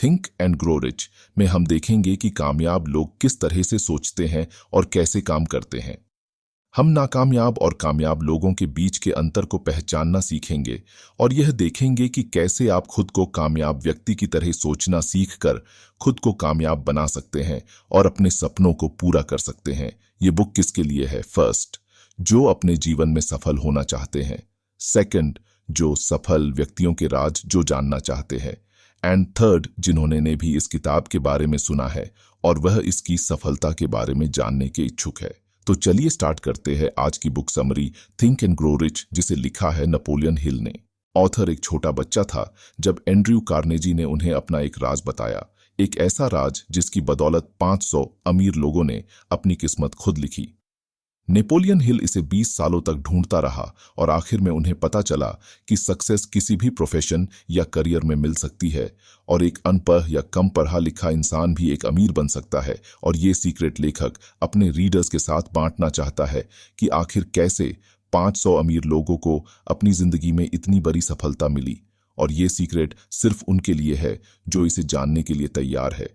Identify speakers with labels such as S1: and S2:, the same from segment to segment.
S1: Think and grow rich में हम देखेंगे कि कामयाब लोग किस तरह से सोचते हैं और कैसे काम करते हैं। हम नाकामयाब और कामयाब लोगों के बीच के अंतर को पहचानना सीखेंगे और यह देखेंगे कि कैसे आप खुद को कामयाब व्यक्ति की तरह सोचना सीखकर खुद को कामयाब बना सकते हैं और अपने सपनों को पूरा कर सकते हैं। ये बुक किसके लिए है? फर्स्ट, जो अपने जीवन में सफल होना चाहते हैं। सेकंड, जो सफल व्यक्तियों के राज जो जानना चाहते हैं। एंड थर्ड, जिन्होंने ने भी इस किताब के बारे में सुना है और वह इसकी सफलता के बारे में जानने के इच्छुक है। तो चलिए स्टार्ट करते हैं आज की book summary think and grow rich, जिसे लिखा है नेपोलियन हिल ने। ऑथर एक छोटा बच्चा था जब एंड्रयू कार्नेजी ने उन्हें अपना एक राज बताया, एक ऐसा राज जिसकी बदौलत 500 अमीर लोगों ने अपनी किस्मत खुद लिखी। नेपोलियन हिल इसे 20 सालों तक ढूंढता रहा और आखिर में उन्हें पता चला कि सक्सेस किसी भी प्रोफेशन या करियर में मिल सकती है और एक अनपढ़ या कम पढ़ा लिखा इंसान भी एक अमीर बन सकता है। और ये सीक्रेट लेखक अपने रीडर्स के साथ बांटना चाहता है कि आखिर कैसे 500 अमीर लोगों को अपनी जिंदगी में इतनी बड़ी सफलता मिली। और ये सीक्रेट सिर्फ उनके लिए है जो इसे जानने के लिए तैयार है।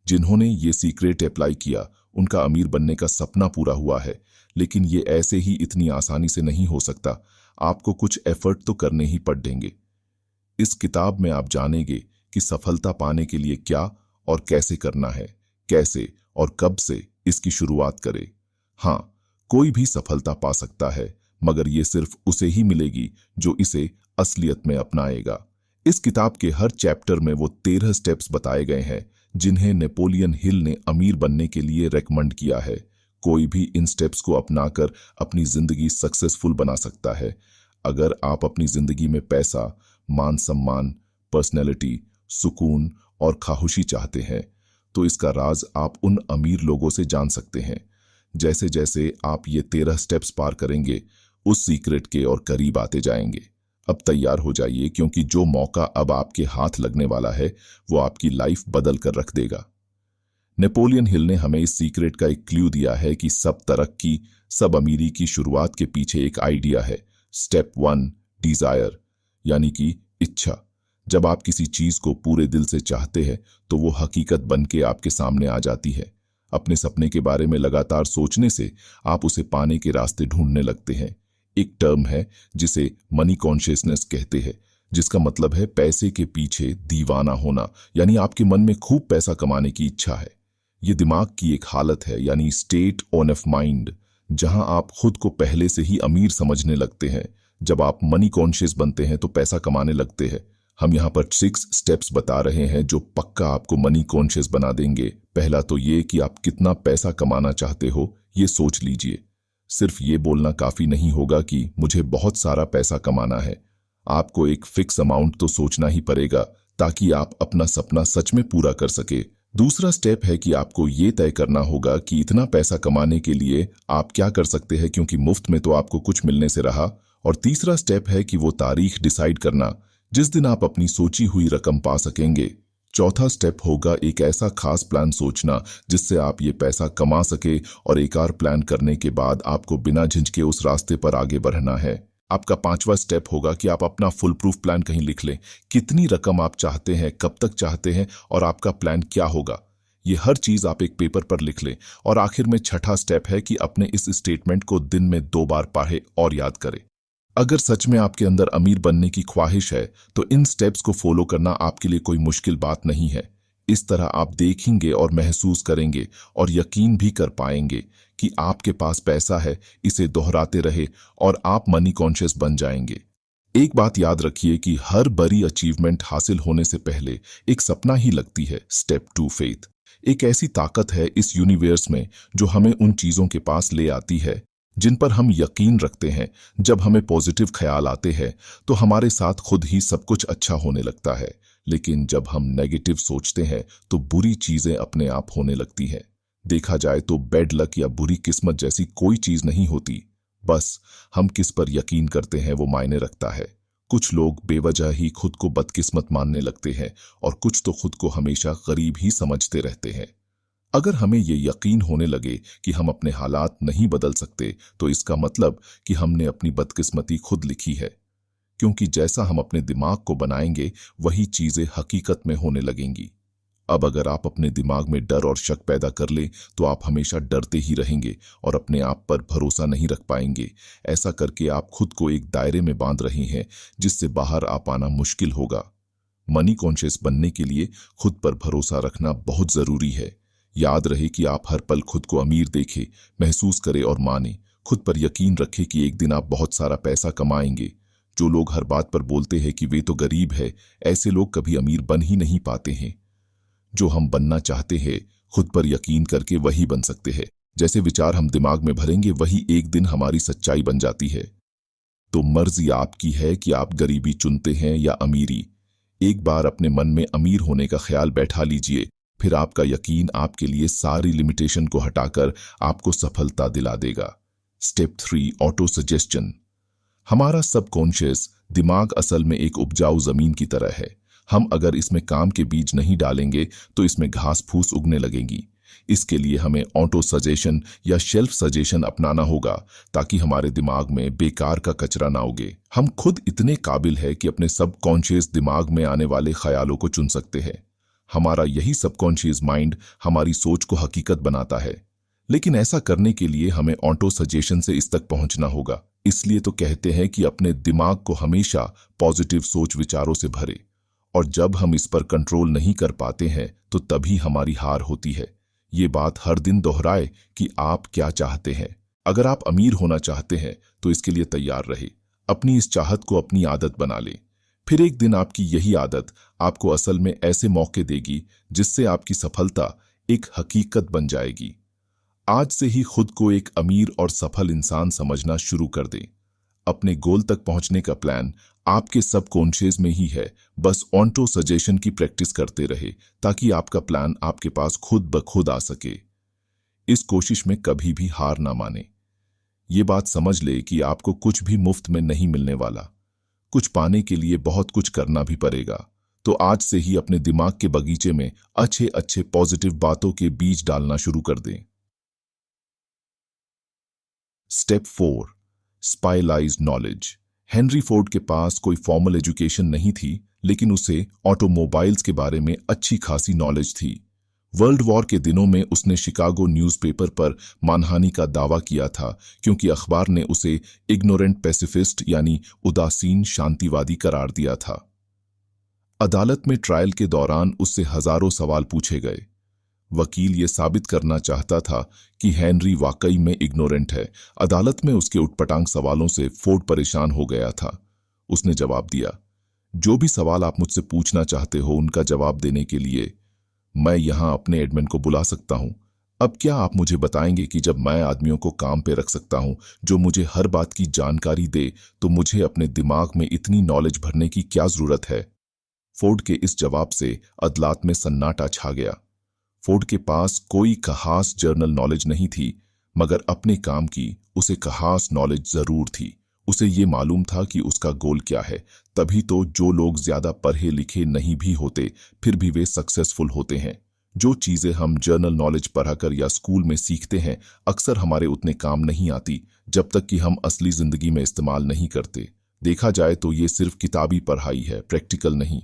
S1: जिन्होंने ये सीक्रेट अप्लाई किया उनका अमीर बनने का सपना पूरा हुआ है, लेकिन ये ऐसे ही इतनी आसानी से नहीं हो सकता। आपको कुछ एफर्ट तो करने ही पड़ेंगे। इस किताब में आप जानेंगे कि सफलता पाने के लिए क्या और कैसे करना है, कैसे और कब से इसकी शुरुआत करें। हाँ, कोई भी सफलता पा सकता है, मगर ये सिर्फ उसे ही मिलेगी जो इसे असलियत में अपनाएगा। इस किताब के हर चैप्टर में वो 13 स्टेप्स बताए गए हैं जिन्हें नेपोलियन हिल ने अमीर बनने के लिए रेकमेंड किया है। कोई भी इन स्टेप्स को अपनाकर अपनी जिंदगी सक्सेसफुल बना सकता है। अगर आप अपनी जिंदगी में पैसा, मान सम्मान, पर्सनैलिटी, सुकून और खामोशी चाहते हैं तो इसका राज आप उन अमीर लोगों से जान सकते हैं। जैसे जैसे आप ये 13 स्टेप्स पार करेंगे उस सीक्रेट के और करीब आते जाएंगे। अब तैयार हो जाइए, क्योंकि जो मौका अब आपके हाथ लगने वाला है वो आपकी लाइफ बदल कर रख देगा। नेपोलियन हिल ने हमें इस सीक्रेट का एक क्लू दिया है कि सब तरक्की, सब अमीरी की शुरुआत के पीछे एक आइडिया है। स्टेप 1, डिजायर, यानी कि इच्छा। जब आप किसी चीज को पूरे दिल से चाहते हैं तो वो हकीकत बन के आपके सामने आ जाती है। अपने सपने के बारे में लगातार सोचने से आप उसे पाने के रास्ते ढूंढने लगते हैं। एक टर्म है जिसे मनी कॉन्शियसनेस कहते हैं, जिसका मतलब है पैसे के पीछे दीवाना होना, यानी आपके मन में खूब पैसा कमाने की इच्छा है। ये दिमाग की एक हालत है, यानी स्टेट ऑफ माइंड, जहां आप खुद को पहले से ही अमीर समझने लगते हैं। जब आप मनी कॉन्शियस बनते हैं तो पैसा कमाने लगते हैं। हम यहाँ पर 6 स्टेप्स बता रहे हैं जो पक्का आपको मनी कॉन्शियस बना देंगे। पहला तो ये कि आप कितना पैसा कमाना चाहते हो ये सोच लीजिए। सिर्फ ये बोलना काफी नहीं होगा कि मुझे बहुत सारा पैसा कमाना है। आपको एक फिक्स अमाउंट तो सोचना ही पड़ेगा ताकि आप अपना सपना सच में पूरा कर सके। दूसरा स्टेप है कि आपको ये तय करना होगा कि इतना पैसा कमाने के लिए आप क्या कर सकते हैं, क्योंकि मुफ्त में तो आपको कुछ मिलने से रहा। और तीसरा स्टेप है कि वो तारीख डिसाइड करना जिस दिन आप अपनी सोची हुई रकम पा सकेंगे। चौथा स्टेप होगा एक ऐसा खास प्लान सोचना जिससे आप ये पैसा कमा सके, और एक और प्लान करने के बाद आपको बिना झिझके उस रास्ते पर आगे बढ़ना है। आपका 5वां स्टेप होगा कि आप अपना फुल प्रूफ प्लान कहीं लिख लें। कितनी रकम आप चाहते हैं, कब तक चाहते हैं और आपका प्लान क्या होगा, ये हर चीज आप एक पेपर पर लिख लें। और आखिर में छठा स्टेप है कि अपने इस स्टेटमेंट को दिन में 2 बार पढ़े और याद करें। अगर सच में आपके अंदर अमीर बनने की ख्वाहिश है तो इन स्टेप्स को फॉलो करना आपके लिए कोई मुश्किल बात नहीं है। इस तरह आप देखेंगे और महसूस करेंगे और यकीन भी कर पाएंगे कि आपके पास पैसा है। इसे दोहराते रहे और आप मनी कॉन्शियस बन जाएंगे। एक बात याद रखिए कि हर बड़ी अचीवमेंट हासिल होने से पहले एक सपना ही लगती है। Step 2, faith. एक ऐसी ताकत है इस यूनिवर्स में जो हमें उन चीजों के पास ले आती है जिन पर हम यकीन रखते हैं। जब हमें पॉजिटिव ख्याल आते हैं तो हमारे साथ खुद ही सब कुछ अच्छा होने लगता है, लेकिन जब हम नेगेटिव सोचते हैं तो बुरी चीजें अपने आप होने लगती हैं। देखा जाए तो बैड लक या बुरी किस्मत जैसी कोई चीज नहीं होती, बस हम किस पर यकीन करते हैं वो मायने रखता है। कुछ लोग बेवजह ही खुद को बदकिस्मत मानने लगते हैं और कुछ तो खुद को हमेशा गरीब ही समझते रहते हैं। अगर हमें ये यकीन होने लगे कि हम अपने हालात नहीं बदल सकते तो इसका मतलब कि हमने अपनी बदकिस्मती खुद लिखी है, क्योंकि जैसा हम अपने दिमाग को बनाएंगे वही चीजें हकीकत में होने लगेंगी। अब अगर आप अपने दिमाग में डर और शक पैदा कर ले तो आप हमेशा डरते ही रहेंगे और अपने आप पर भरोसा नहीं रख पाएंगे। ऐसा करके आप खुद को एक दायरे में बांध रहे हैं जिससे बाहर आ पाना मुश्किल होगा। मनी कॉन्शियस बनने के लिए खुद पर भरोसा रखना बहुत जरूरी है। याद रहे कि आप हर पल खुद को अमीर देखें, महसूस करें और माने। खुद पर यकीन रखें कि एक दिन आप बहुत सारा पैसा कमाएंगे। जो लोग हर बात पर बोलते हैं कि वे तो गरीब है, ऐसे लोग कभी अमीर बन ही नहीं पाते हैं। जो हम बनना चाहते हैं खुद पर यकीन करके वही बन सकते हैं। जैसे विचार हम दिमाग में भरेंगे वही एक दिन हमारी सच्चाई बन जाती है। तो मर्जी आपकी है कि आप गरीबी चुनते हैं या अमीरी। एक बार अपने मन में अमीर होने का ख्याल बैठा लीजिए, फिर आपका यकीन आपके लिए सारी लिमिटेशन को हटाकर आपको सफलता दिला देगा। Step 3, auto suggestion. हमारा सबकॉन्शियस दिमाग असल में एक उपजाऊ जमीन की तरह है। हम अगर इसमें काम के बीज नहीं डालेंगे तो इसमें घास फूस उगने लगेंगी। इसके लिए हमें ऑटो सजेशन या शेल्फ सजेशन अपनाना होगा ताकि हमारे दिमाग में बेकार का कचरा ना उगे। हम खुद इतने काबिल है कि अपने सबकॉन्शियस दिमाग में आने वाले ख्यालों को चुन सकते हैं। हमारा यही सबकॉन्शियस माइंड हमारी सोच को हकीकत बनाता है। लेकिन ऐसा करने के लिए हमें ऑटो सजेशन से इस तक पहुंचना होगा। इसलिए तो कहते हैं कि अपने दिमाग को हमेशा पॉजिटिव सोच विचारों से भरे, और जब हम इस पर कंट्रोल नहीं कर पाते हैं तो तभी हमारी हार होती है। ये बात हर दिन दोहराए कि आप क्या चाहते हैं। अगर आप अमीर होना चाहते हैं तो इसके लिए तैयार रहे। अपनी इस चाहत को अपनी आदत बना ले। फिर एक दिन आपकी यही आदत आपको असल में ऐसे मौके देगी जिससे आपकी सफलता एक हकीकत बन जाएगी। आज से ही खुद को एक अमीर और सफल इंसान समझना शुरू कर दें। अपने गोल तक पहुंचने का प्लान आपके सबकॉन्शियस में ही है। बस ऑटो सजेशन की प्रैक्टिस करते रहे ताकि आपका प्लान आपके पास खुद ब खुद आ सके। इस कोशिश में कभी भी हार ना माने। ये बात समझ ले कि आपको कुछ भी मुफ्त में नहीं मिलने वाला। कुछ पाने के लिए बहुत कुछ करना भी पड़ेगा। तो आज से ही अपने दिमाग के बगीचे में अच्छे अच्छे पॉजिटिव बातों के बीज डालना शुरू कर दें। Step 4, specialised knowledge. Henry Ford के पास कोई फॉर्मल एजुकेशन नहीं थी, लेकिन उसे ऑटोमोबाइल्स के बारे में अच्छी खासी नॉलेज थी। वर्ल्ड वॉर के दिनों में उसने शिकागो न्यूज़पेपर पर मानहानि का दावा किया था क्योंकि अखबार ने उसे इग्नोरेंट पैसिफिस्ट यानी उदासीन शांतिवादी करार दिया था। अदालत में ट्रायल के दौरान उससे हजारों सवाल पूछे गए। वकील ये साबित करना चाहता था कि हेनरी वाकई में इग्नोरेंट है। अदालत में उसके उटपटांग सवालों से फोर्ड परेशान हो गया था। उसने जवाब दिया, जो भी सवाल आप मुझसे पूछना चाहते हो उनका जवाब देने के लिए मैं यहां अपने एडमिन को बुला सकता हूं। अब क्या आप मुझे बताएंगे कि जब मैं आदमियों को काम पे रख सकता हूं जो मुझे हर बात की जानकारी दे, तो मुझे अपने दिमाग में इतनी नॉलेज भरने की क्या जरूरत है? फोर्ड के इस जवाब से अदालत में सन्नाटा छा गया। फोर्ड के पास कोई खास जर्नल नॉलेज नहीं थी, मगर अपने काम की उसे खास नॉलेज जरूर थी। उसे ये मालूम था कि उसका गोल क्या है। तभी तो जो लोग ज्यादा पढ़े लिखे नहीं भी होते फिर भी वे सक्सेसफुल होते हैं। जो चीजें हम जर्नल नॉलेज पढ़ाकर या स्कूल में सीखते हैं अक्सर हमारे उतने काम नहीं आती जब तक कि हम असली जिंदगी में इस्तेमाल नहीं करते। देखा जाए तो ये सिर्फ किताबी पढ़ाई है, प्रैक्टिकल नहीं।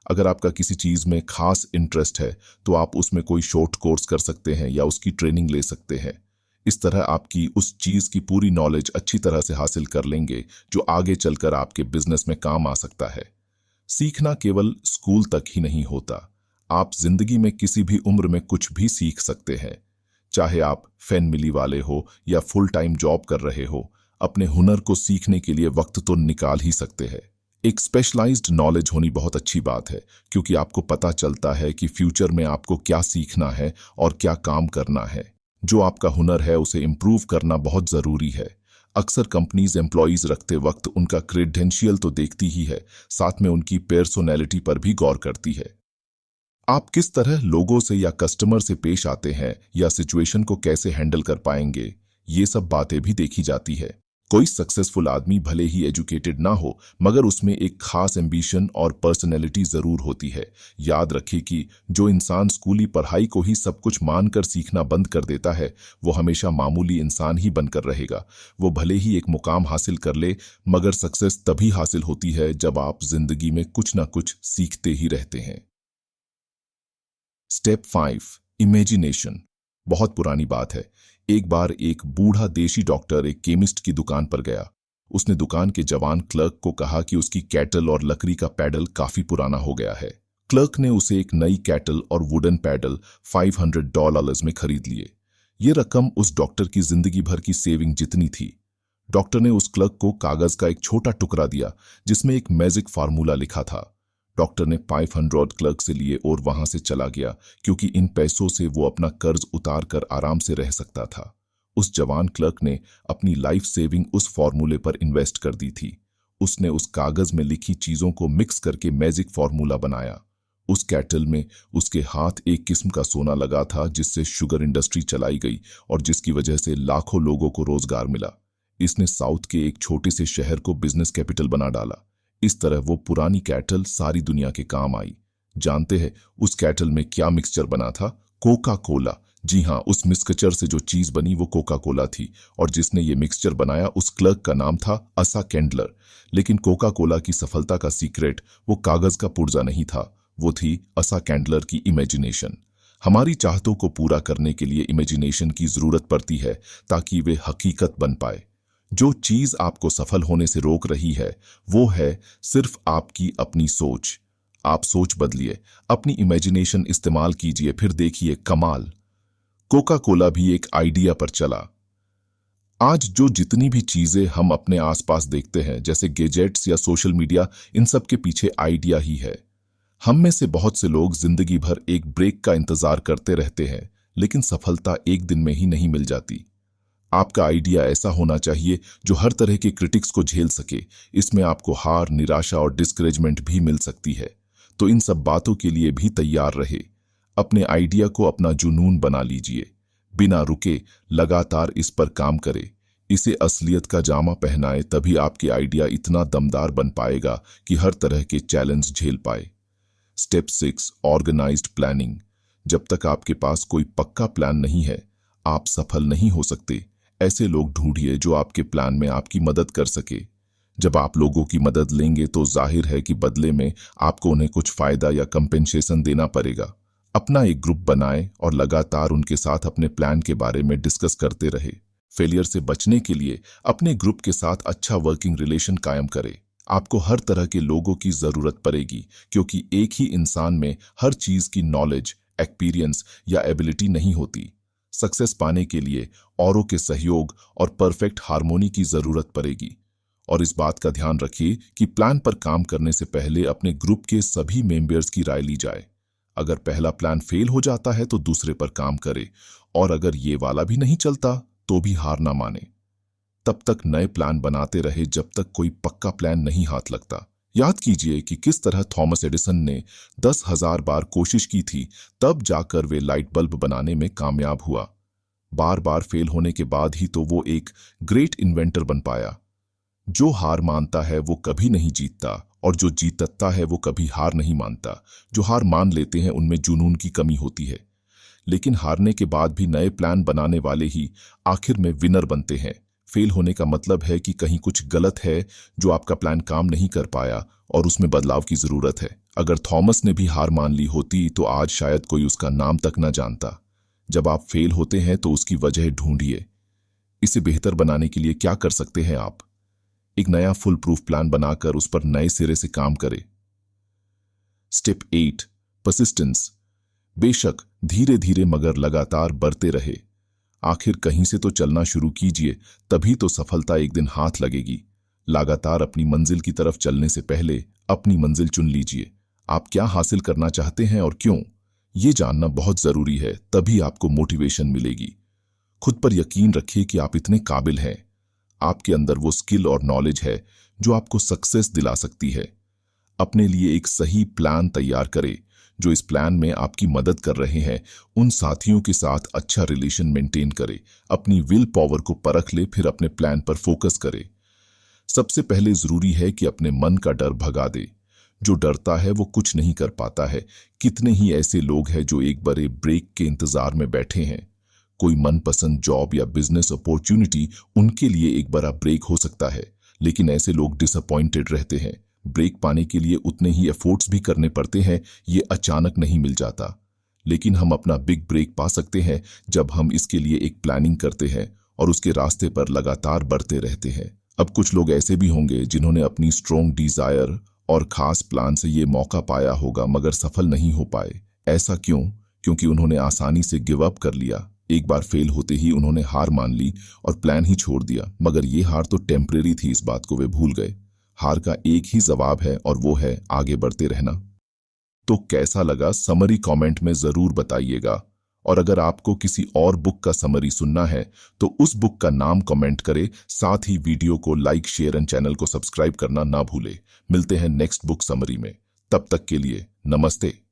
S1: अगर आपका किसी चीज में खास इंटरेस्ट है तो आप उसमें कोई शॉर्ट कोर्स कर सकते हैं या उसकी ट्रेनिंग ले सकते हैं। इस तरह आपकी उस चीज की पूरी नॉलेज अच्छी तरह से हासिल कर लेंगे जो आगे चलकर आपके बिजनेस में काम आ सकता है। सीखना केवल स्कूल तक ही नहीं होता। आप जिंदगी में किसी भी उम्र में कुछ भी सीख सकते हैं। चाहे आप फैमिली वाले हो या फुल टाइम जॉब कर रहे हो, अपने हुनर को सीखने के लिए वक्त तो निकाल ही सकते हैं। एक स्पेशलाइज्ड नॉलेज होनी बहुत अच्छी बात है क्योंकि आपको पता चलता है कि फ्यूचर में आपको क्या सीखना है और क्या काम करना है। जो आपका हुनर है उसे इम्प्रूव करना बहुत जरूरी है। अक्सर कंपनीज एम्प्लॉइज रखते वक्त उनका क्रेडेंशियल तो देखती ही है, साथ में उनकी पर्सनैलिटी पर भी गौर करती है। आप किस तरह लोगों से या कस्टमर से पेश आते हैं या सिचुएशन को कैसे हैंडल कर पाएंगे, ये सब बातें भी देखी जाती है। कोई सक्सेसफुल आदमी भले ही एजुकेटेड ना हो मगर उसमें एक खास एम्बिशन और पर्सनैलिटी जरूर होती है। याद रखिए कि जो इंसान स्कूली पढ़ाई को ही सब कुछ मानकर सीखना बंद कर देता है वो हमेशा मामूली इंसान ही बनकर रहेगा। वो भले ही एक मुकाम हासिल कर ले मगर सक्सेस तभी हासिल होती है जब आप जिंदगी में कुछ ना कुछ सीखते ही रहते हैं। Step 5, imagination. बहुत पुरानी बात है। एक बार एक बूढ़ा देशी डॉक्टर एक केमिस्ट की दुकान पर गया। उसने दुकान के जवान क्लर्क को कहा कि उसकी कैटल और लकड़ी का पैडल काफी पुराना हो गया है। क्लर्क ने उसे एक नई कैटल और वुडन पैडल $500 में खरीद लिए। ये रकम उस डॉक्टर की जिंदगी भर की सेविंग जितनी थी। डॉक्टर ने उस क्लर्क को कागज का एक छोटा टुकड़ा दिया जिसमें एक मैजिक फार्मूला लिखा था। डॉक्टर ने 500 क्लर्क से लिए और वहां से चला गया, क्योंकि इन पैसों से वो अपना कर्ज उतार कर आराम से रह सकता था। उस जवान क्लर्क ने अपनी लाइफ सेविंग उस फॉर्मूले पर इन्वेस्ट कर दी थी। उसने उस कागज में लिखी चीजों को मिक्स करके मैजिक फॉर्मूला बनाया। उस कैटल में उसके हाथ एक किस्म का सोना लगा था जिससे शुगर इंडस्ट्री चलाई गई और जिसकी वजह से लाखों लोगों को रोजगार मिला। इसने साउथ के एक छोटे से शहर को बिजनेस कैपिटल बना डाला। इस तरह वो पुरानी कैटल सारी दुनिया के काम आई। जानते हैं उस कैटल में क्या मिक्सचर बना था? Coca Cola. जी हाँ, उस मिक्सचर से जो चीज बनी वो कोका कोला थी, और जिसने ये मिक्सचर बनाया उस क्लर्क का नाम था असा कैंडलर। लेकिन कोका कोला की सफलता का सीक्रेट वो कागज का पुर्जा नहीं था, वो थी असा कैंडलर की इमेजिनेशन। हमारी चाहतों को पूरा करने के लिए इमेजिनेशन की जरूरत पड़ती है ताकि वे हकीकत बन पाए। जो चीज आपको सफल होने से रोक रही है वो है सिर्फ आपकी अपनी सोच। आप सोच बदलिए, अपनी इमेजिनेशन इस्तेमाल कीजिए, फिर देखिए कमाल। कोका कोला भी एक आइडिया पर चला। आज जो जितनी भी चीजें हम अपने आसपास देखते हैं, जैसे गैजेट्स या सोशल मीडिया, इन सब के पीछे आइडिया ही है। हम में से बहुत से लोग जिंदगी भर एक ब्रेक का इंतजार करते रहते हैं, लेकिन सफलता एक दिन में ही नहीं मिल जाती। आपका आइडिया ऐसा होना चाहिए जो हर तरह के क्रिटिक्स को झेल सके। इसमें आपको हार, निराशा और डिस्करेजमेंट भी मिल सकती है। तो इन सब बातों के लिए भी तैयार रहे। अपने आइडिया को अपना जुनून बना लीजिए। बिना रुके लगातार इस पर काम करे। इसे असलियत का जामा पहनाए, तभी आपके आइडिया इतना दमदार बन पाएगा कि हर तरह के चैलेंज झेल पाए। Step 6, organised planning. जब तक आपके पास कोई पक्का प्लान नहीं है, आप सफल नहीं हो सकते। ऐसे लोग ढूंढिए जो आपके प्लान में आपकी मदद कर सके। जब आप लोगों की मदद लेंगे तो जाहिर है कि बदले में आपको उन्हें कुछ फायदा या कंपेंसेशन देना पड़ेगा। अपना एक ग्रुप बनाएं और लगातार उनके साथ अपने प्लान के बारे में डिस्कस करते रहे। फेलियर से बचने के लिए अपने ग्रुप के साथ अच्छा वर्किंग रिलेशन कायम करें। आपको हर तरह के लोगों की जरूरत पड़ेगी, क्योंकि एक ही इंसान में हर चीज की नॉलेज, एक्सपीरियंस या एबिलिटी नहीं होती। सक्सेस पाने के लिए औरों के सहयोग और परफेक्ट हार्मोनी की जरूरत पड़ेगी। और इस बात का ध्यान रखिए कि प्लान पर काम करने से पहले अपने ग्रुप के सभी मेंबर्स की राय ली जाए। अगर पहला प्लान फेल हो जाता है तो दूसरे पर काम करे, और अगर ये वाला भी नहीं चलता तो भी हार ना माने। तब तक नए प्लान बनाते रहे जब तक कोई पक्का प्लान नहीं हाथ लगता। याद कीजिए कि किस तरह थॉमस एडिसन ने 10,000 बार कोशिश की थी, तब जाकर वे लाइट बल्ब बनाने में कामयाब हुआ। बार बार फेल होने के बाद ही तो वो एक ग्रेट इन्वेंटर बन पाया। जो हार मानता है वो कभी नहीं जीतता, और जो जीतता है वो कभी हार नहीं मानता। जो हार मान लेते हैं उनमें जुनून की कमी होती है। लेकिन हारने के बाद भी नए प्लान बनाने वाले ही आखिर में विनर बनते हैं। फेल होने का मतलब है कि कहीं कुछ गलत है, जो आपका प्लान काम नहीं कर पाया और उसमें बदलाव की जरूरत है। अगर थॉमस ने भी हार मान ली होती तो आज शायद कोई उसका नाम तक न जानता। जब आप फेल होते हैं तो उसकी वजह ढूंढिए। इसे बेहतर बनाने के लिए क्या कर सकते हैं आप? एक नया फुल प्रूफ प्लान बनाकर उस पर नए सिरे से काम करें। Step 8, persistence. बेशक धीरे धीरे मगर लगातार बढ़ते रहे। आखिर कहीं से तो चलना शुरू कीजिए, तभी तो सफलता एक दिन हाथ लगेगी। लगातार अपनी मंजिल की तरफ चलने से पहले अपनी मंजिल चुन लीजिए। आप क्या हासिल करना चाहते हैं और क्यों, ये जानना बहुत जरूरी है, तभी आपको मोटिवेशन मिलेगी। खुद पर यकीन रखिए कि आप इतने काबिल हैं। आपके अंदर वो स्किल और नॉलेज है जो आपको सक्सेस दिला सकती है। अपने लिए एक सही प्लान तैयार करें। जो इस प्लान में आपकी मदद कर रहे हैं, उन साथियों के साथ अच्छा रिलेशन मेंटेन करें। अपनी विल पावर को परख ले, फिर अपने प्लान पर फोकस करें। सबसे पहले जरूरी है कि अपने मन का डर भगा दे। जो डरता है वो कुछ नहीं कर पाता है। कितने ही ऐसे लोग हैं जो एक बड़े ब्रेक के इंतजार में बैठे हैं। कोई मनपसंद जॉब या बिजनेस अपॉर्चुनिटी उनके लिए एक बड़ा ब्रेक हो सकता है, लेकिन ऐसे लोग डिसअपॉइंटेड रहते हैं। ब्रेक पाने के लिए उतने ही एफर्ट्स भी करने पड़ते हैं, ये अचानक नहीं मिल जाता। लेकिन हम अपना बिग ब्रेक पा सकते हैं जब हम इसके लिए एक प्लानिंग करते हैं और उसके रास्ते पर लगातार बढ़ते रहते हैं। अब कुछ लोग ऐसे भी होंगे जिन्होंने अपनी स्ट्रॉन्ग डिजायर और खास प्लान से ये मौका पाया होगा मगर सफल नहीं हो पाए। ऐसा क्यों? क्योंकि उन्होंने आसानी से गिव अप कर लिया। एक बार फेल होते ही उन्होंने हार मान ली और प्लान ही छोड़ दिया। मगर ये हार तो टेम्परेरी थी, इस बात को वे भूल गए। हार का एक ही जवाब है और वो है आगे बढ़ते रहना। तो कैसा लगा समरी कमेंट में जरूर बताइएगा। और अगर आपको किसी और बुक का समरी सुनना है तो उस बुक का नाम कमेंट करें। साथ ही वीडियो को लाइक, शेयर एंड चैनल को सब्सक्राइब करना ना भूले। मिलते हैं नेक्स्ट बुक समरी में। तब तक के लिए नमस्ते।